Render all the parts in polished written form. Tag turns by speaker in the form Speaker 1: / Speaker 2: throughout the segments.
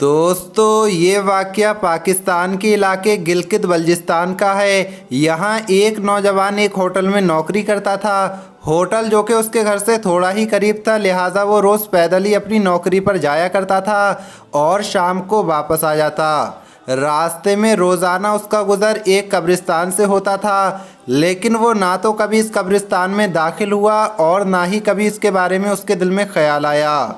Speaker 1: दोस्तों ये वाक़या पाकिस्तान के इलाके गिलगित बल्जिस्तान का है। यहाँ एक नौजवान एक होटल में नौकरी करता था। होटल जो कि उसके घर से थोड़ा ही करीब था, लिहाजा वो रोज़ पैदल ही अपनी नौकरी पर जाया करता था और शाम को वापस आ जाता। रास्ते में रोज़ाना उसका गुज़र एक कब्रिस्तान से होता था, लेकिन वो ना तो कभी इस कब्रिस्तान में दाखिल हुआ और ना ही कभी इसके बारे में उसके दिल में ख्याल आया।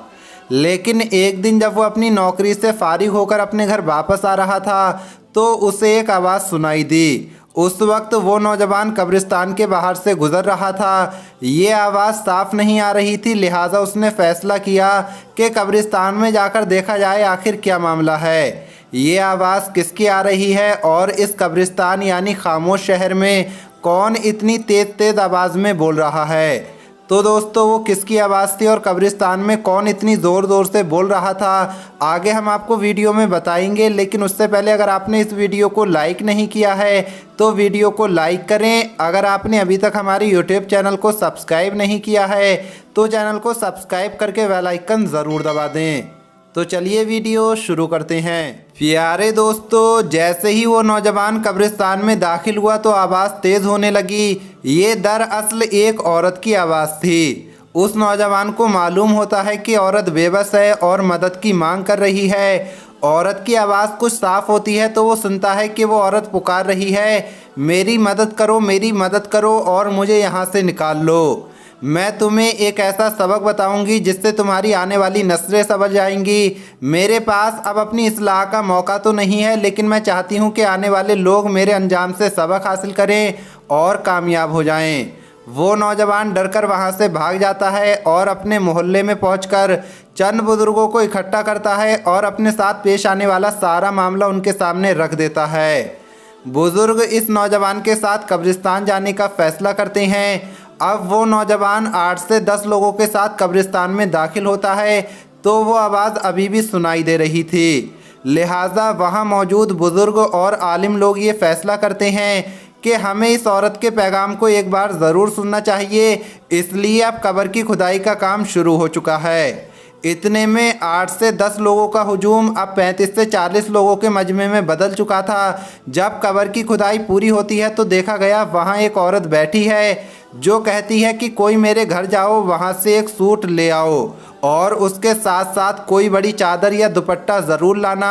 Speaker 1: लेकिन एक दिन जब वो अपनी नौकरी से फारिग होकर अपने घर वापस आ रहा था तो उसे एक आवाज़ सुनाई दी। उस वक्त वो नौजवान कब्रिस्तान के बाहर से गुज़र रहा था। ये आवाज़ साफ नहीं आ रही थी, लिहाजा उसने फ़ैसला किया कि कब्रिस्तान में जाकर देखा जाए आखिर क्या मामला है, ये आवाज़ किसकी आ रही है और इस कब्रिस्तान यानी खामोश शहर में कौन इतनी तेज़ तेज़ आवाज़ में बोल रहा है। तो दोस्तों वो किसकी आवाज़ थी और कब्रिस्तान में कौन इतनी ज़ोर ज़ोर से बोल रहा था, आगे हम आपको वीडियो में बताएंगे। लेकिन उससे पहले अगर आपने इस वीडियो को लाइक नहीं किया है तो वीडियो को लाइक करें। अगर आपने अभी तक हमारे यूट्यूब चैनल को सब्सक्राइब नहीं किया है तो चैनल को सब्सक्राइब करके बेल आइकन ज़रूर दबा दें। तो चलिए वीडियो शुरू करते हैं। प्यारे दोस्तों, जैसे ही वो नौजवान कब्रिस्तान में दाखिल हुआ तो आवाज़ तेज़ होने लगी। ये दरअसल एक औरत की आवाज़ थी। उस नौजवान को मालूम होता है कि औरत बेबस है और मदद की मांग कर रही है। औरत की आवाज़ कुछ साफ़ होती है तो वो सुनता है कि वो औरत पुकार रही है, मेरी मदद करो, मेरी मदद करो और मुझे यहाँ से निकाल लो। मैं तुम्हें एक ऐसा सबक बताऊंगी जिससे तुम्हारी आने वाली नस्लें संभल जाएंगी। मेरे पास अब अपनी इस्लाह का मौका तो नहीं है, लेकिन मैं चाहती हूं कि आने वाले लोग मेरे अंजाम से सबक हासिल करें और कामयाब हो जाएं। वो नौजवान डरकर वहां से भाग जाता है और अपने मोहल्ले में पहुंचकर चंद बुजुर्गों को इकट्ठा करता है और अपने साथ पेश आने वाला सारा मामला उनके सामने रख देता है। बुजुर्ग इस नौजवान के साथ कब्रिस्तान जाने का फैसला करते हैं। अब वो नौजवान 8 से 10 लोगों के साथ कब्रिस्तान में दाखिल होता है तो वो आवाज़ अभी भी सुनाई दे रही थी। लिहाजा वहाँ मौजूद बुज़ुर्ग और आलिम लोग ये फ़ैसला करते हैं कि हमें इस औरत के पैगाम को एक बार ज़रूर सुनना चाहिए। इसलिए अब कब्र की खुदाई का काम शुरू हो चुका है। इतने में 8 से 10 लोगों का हुजूम अब 35 से 40 लोगों के मजमे में बदल चुका था। जब कब्र की खुदाई पूरी होती है तो देखा गया वहाँ एक औरत बैठी है जो कहती है कि कोई मेरे घर जाओ, वहाँ से एक सूट ले आओ और उसके साथ साथ कोई बड़ी चादर या दुपट्टा ज़रूर लाना।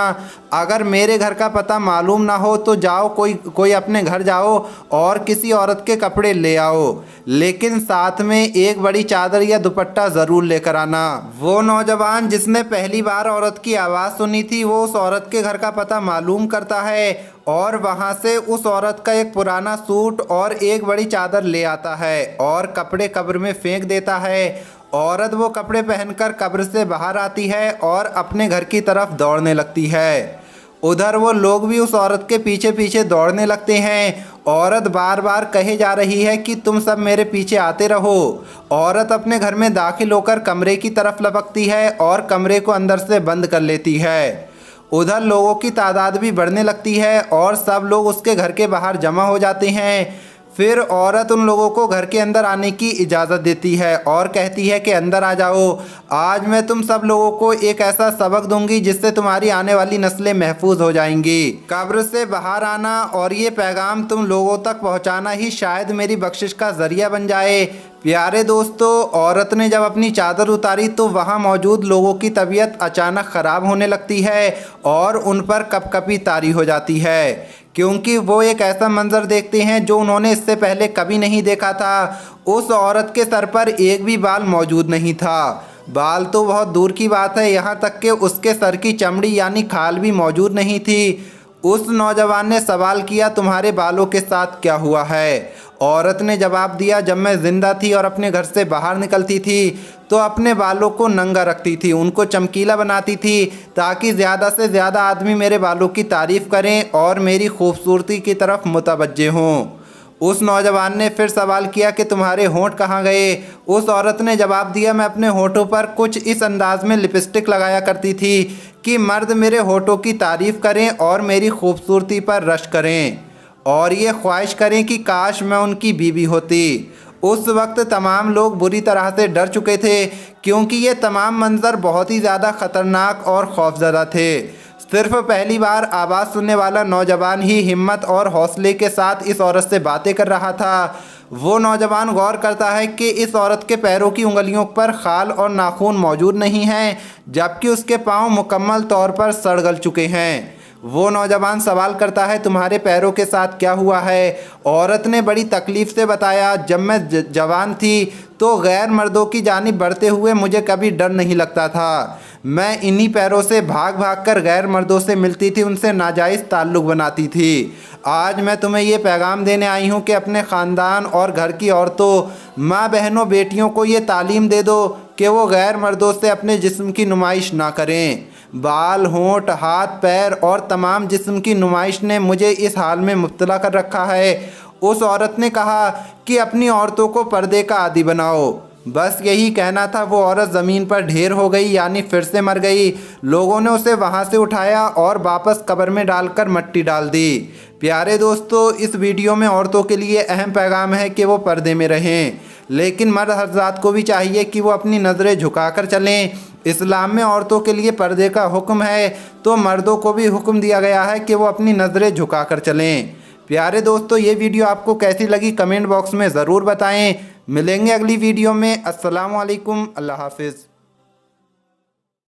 Speaker 1: अगर मेरे घर का पता मालूम ना हो तो जाओ, कोई अपने घर जाओ और किसी औरत के कपड़े ले आओ, लेकिन साथ में एक बड़ी चादर या दुपट्टा ज़रूर लेकर आना। वो नौजवान जिसने पहली बार औरत की आवाज़ सुनी थी वो उस औरत के घर का पता मालूम करता है और वहाँ से उस औरत का एक पुराना सूट और एक बड़ी चादर ले आता है और कपड़े कब्र में फेंक देता है। औरत वो कपड़े पहनकर कब्र से बाहर आती है और अपने घर की तरफ दौड़ने लगती है। उधर वो लोग भी उस औरत के पीछे पीछे दौड़ने लगते हैं। औरत बार बार कहे जा रही है कि तुम सब मेरे पीछे आते रहो। औरत अपने घर में दाखिल होकर कमरे की तरफ लपकती है और कमरे को अंदर से बंद कर लेती है। उधर लोगों की तादाद भी बढ़ने लगती है और सब लोग उसके घर के बाहर जमा हो जाते हैं। फिर औरत उन लोगों को घर के अंदर आने की इजाज़त देती है और कहती है कि अंदर आ जाओ, आज मैं तुम सब लोगों को एक ऐसा सबक दूंगी जिससे तुम्हारी आने वाली नस्लें महफूज हो जाएंगी। कब्र से बाहर आना और ये पैगाम तुम लोगों तक पहुंचाना ही शायद मेरी बख्शिश का ज़रिया बन जाए। प्यारे दोस्तों, औरत ने जब अपनी चादर उतारी तो वहाँ मौजूद लोगों की तबीयत अचानक ख़राब होने लगती है और उन पर कपकपी तारी हो जाती है, क्योंकि वो एक ऐसा मंजर देखते हैं जो उन्होंने इससे पहले कभी नहीं देखा था। उस औरत के सर पर एक भी बाल मौजूद नहीं था। बाल तो बहुत दूर की बात है, यहाँ तक कि उसके सर की चमड़ी यानी खाल भी मौजूद नहीं थी। उस नौजवान ने सवाल किया, तुम्हारे बालों के साथ क्या हुआ है? औरत ने जवाब दिया, जब मैं ज़िंदा थी और अपने घर से बाहर निकलती थी तो अपने बालों को नंगा रखती थी, उनको चमकीला बनाती थी ताकि ज़्यादा से ज़्यादा आदमी मेरे बालों की तारीफ़ करें और मेरी खूबसूरती की तरफ मुतवज्जे हों। उस नौजवान ने फिर सवाल किया कि तुम्हारे होंठ कहाँ गए? उस औरत ने जवाब दिया, मैं अपने होठों पर कुछ इस अंदाज में लिपस्टिक लगाया करती थी कि मर्द मेरे होठों की तारीफ़ करें और मेरी खूबसूरती पर रश्क करें और ये ख्वाहिश करें कि काश मैं उनकी बीवी होती। उस वक्त तमाम लोग बुरी तरह से डर चुके थे क्योंकि ये तमाम मंजर बहुत ही ज़्यादा ख़तरनाक और खौफज़दा थे। सिर्फ पहली बार आवाज़ सुनने वाला नौजवान ही हिम्मत और हौसले के साथ इस औरत से बातें कर रहा था। वो नौजवान गौर करता है कि इस औरत के पैरों की उंगलियों पर खाल और नाखून मौजूद नहीं हैं, जबकि उसके पाँव मुकम्मल तौर पर सड़ गल चुके हैं। वो नौजवान सवाल करता है, तुम्हारे पैरों के साथ क्या हुआ है? औरत ने बड़ी तकलीफ़ से बताया, जब मैं जवान थी तो गैर मर्दों की जानिब बढ़ते हुए मुझे कभी डर नहीं लगता था। मैं इन्हीं पैरों से भाग भाग कर गैर मर्दों से मिलती थी, उनसे नाजायज़ ताल्लुक़ बनाती थी। आज मैं तुम्हें ये पैगाम देने आई हूँ कि अपने ख़ानदान और घर की औरतों, माँ बहनों, बेटियों को ये तालीम दे दो कि वो गैर मर्दों से अपने जिस्म की नुमाइश ना करें। बाल, होंठ, हाथ, पैर और तमाम जिस्म की नुमाइश ने मुझे इस हाल में मुब्तला कर रखा है। उस औरत ने कहा कि अपनी औरतों को पर्दे का आदी बनाओ। बस यही कहना था, वो औरत ज़मीन पर ढेर हो गई, यानी फिर से मर गई। लोगों ने उसे वहाँ से उठाया और वापस कब्र में डालकर मिट्टी डाल दी। प्यारे दोस्तों, इस वीडियो में औरतों के लिए अहम पैगाम है कि वो पर्दे में रहें, लेकिन मर्द हज़रात को भी चाहिए कि वो अपनी नज़रें झुकाकर चलें। इस्लाम में औरतों के लिए पर्दे का हुक्म है, तो मर्दों को भी हुक्म दिया गया है कि वो अपनी नज़रें झुकाकर चलें। प्यारे दोस्तों, ये वीडियो आपको कैसी लगी कमेंट बॉक्स में ज़रूर बताएं। मिलेंगे अगली वीडियो में। अस्सलाम वालेकुम, अल्लाह हाफिज़।